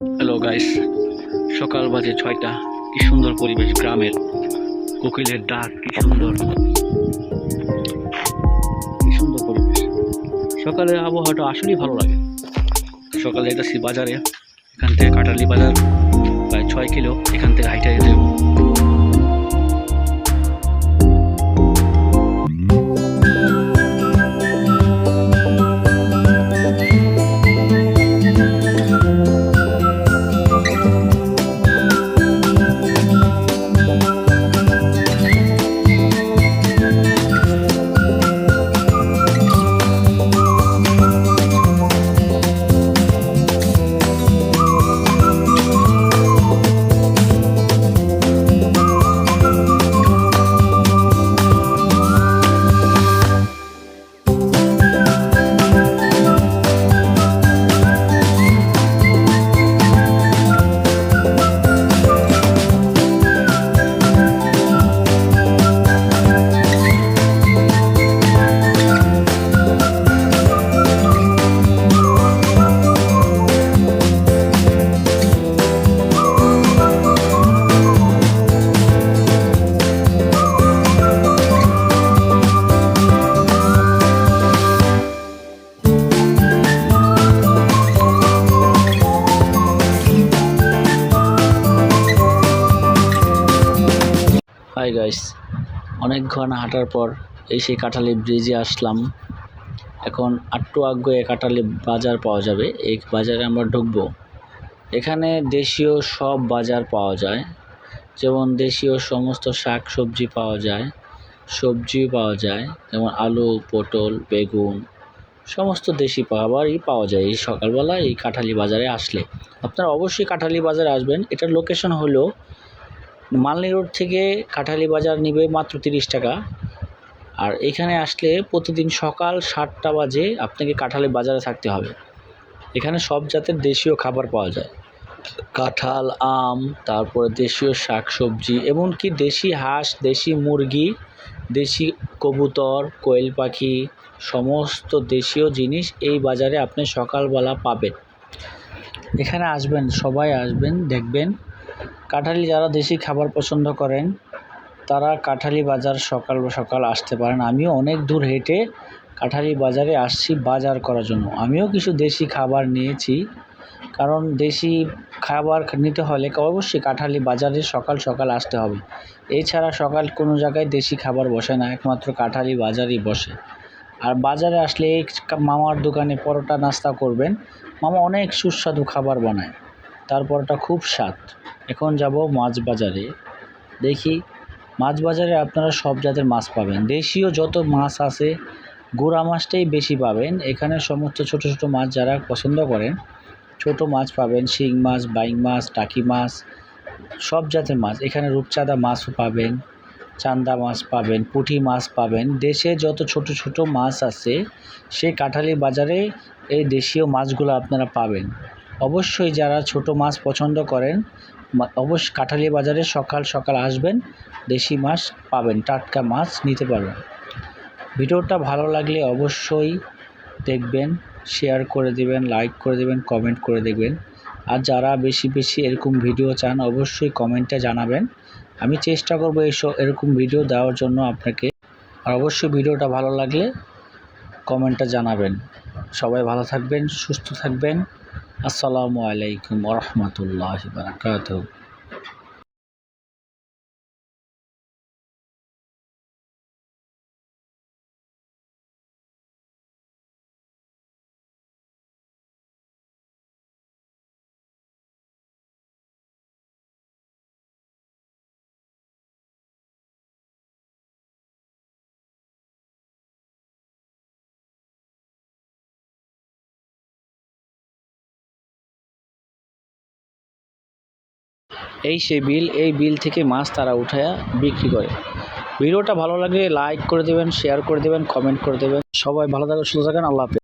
Hello guys, সকাল বাজে 6টা। কি সুন্দর পরিবেশ, গ্রামের কোকিলের ডাক, কি সুন্দর, কি সুন্দর পরিবেশ। সকালের আবহাওয়াটা আসলেই ভালো লাগে। সকালে যাইতেছি বাজারে, এখান থেকে কাটালি বাজার প্রায় 6 কিলো, এখান থেকে হাইটে যেতে হবে। হাই গাইস, অনেকক্ষণ হাঁটার পর এই সেই কাঁঠালি ব্রিজে আসলাম। এখন একটু আগে কাঁঠালি বাজার পাওয়া যাবে, এই বাজারে আমরা ঢুকবো। এখানে দেশীয় সব বাজার পাওয়া যায়, যেমন দেশীয় সমস্ত শাক সবজি পাওয়া যায়, সবজিও পাওয়া যায়, যেমন আলু, পটল, বেগুন, সমস্ত দেশি খাবারই পাওয়া যায় এই সকালবেলা এই কাঁঠালি বাজারে আসলে। আপনারা অবশ্যই কাঁঠালি বাজারে আসবেন। এটার লোকেশন হলো মালনী রোড থেকে কাঁঠালি বাজার নিবে মাত্র 30 টাকা। আর এখানে আসলে প্রতিদিন সকাল 7টা বাজে আপনাকে কাঁঠালি বাজারে থাকতে হবে। এখানে সব জাতের দেশীয় খাবার পাওয়া যায়, কাঁঠাল, আম, তারপরে দেশীয় শাক সবজি, এমনকি দেশি হাঁস, দেশি মুরগি, দেশি কবুতর, কোয়েল পাখি, সমস্ত দেশীয় জিনিস এই বাজারে আপনি সকালবেলা পাবেন। এখানে আসবেন, সবাই আসবেন, দেখবেন। কাঁঠালি যারা দেশি খাবার পছন্দ করেন তারা কাঁঠালি বাজার সকাল সকাল আসতে পারেন। আমিও অনেক দূর হেঁটে কাঁঠালি বাজারে আসছি বাজার করার জন্য। আমিও কিছু দেশি খাবার নিয়েছি, কারণ দেশি খাবার নিতে হলে অবশ্যই কাঁঠালি বাজারে সকাল সকাল আসতে হবে। এছাড়া সকাল কোনো জায়গায় দেশি খাবার বসে না, একমাত্র কাঁঠালি বাজারই বসে। আর বাজারে আসলে এই মামার দোকানে পরোটা নাস্তা করবেন। মামা অনেক সুস্বাদু খাবার বানায়, তার পরোটা খুব স্বাদ। এখন যাব মাছ বাজারে, দেখি মাছ বাজারে আপনারা সব জাতের মাছ পাবেন। দেশীয় যত মাছ আছে গুড়া মাছটাই বেশি পাবেন। এখানে সমস্ত ছোট ছোট মাছ যারা পছন্দ করেন ছোট মাছ পাবেন, শিং মাছ, বাইং মাছ, টাকি মাছ, সব জাতের মাছ। এখানে রূপচাঁদা মাছও পাবেন, চান্দা মাছ পাবেন, পুঁটি মাছ পাবেন। দেশে যত ছোট ছোট মাছ আছে সেই কাঁঠালি বাজারে এই দেশীয় মাছগুলো আপনারা পাবেন। অবশ্যই যারা ছোট মাছ পছন্দ করেন অবশ্যই কাঁঠালি বাজারে সকাল সকাল আসবেন, দেশি মাছ পাবেন, টাটকা মাছ নিতে পারবেন। ভিডিওটা ভালো লাগলে অবশ্যই দেখবেন, শেয়ার করে দিবেন, লাইক করে দিবেন, কমেন্ট করে দেখবেন। আর যারা বেশি বেশি এরকম ভিডিও চান অবশ্যই কমেন্টে জানাবেন। আমি চেষ্টা করব এরকম ভিডিও দেওয়ার জন্য আপনাকে। আর অবশ্যই ভিডিওটা ভালো লাগলে কমেন্টে জানাবেন। সবাই ভালো থাকবেন, সুস্থ থাকবেন। আসসালামু আলাইকুম ওয়া রাহমাতুল্লাহি ওয়া বারাকাতুহু। এই সেই বিল, এই বিল থেকে মাছ তারা উঠায়া বিক্রি করে। ভিডিওটা ভালো লাগলে লাইক করে দেবেন, শেয়ার করে দেবেন, কমেন্ট করে দেবেন। সবাই ভালো থাকুন, সুস্থ থাকেন। আল্লাহ হাফেজ।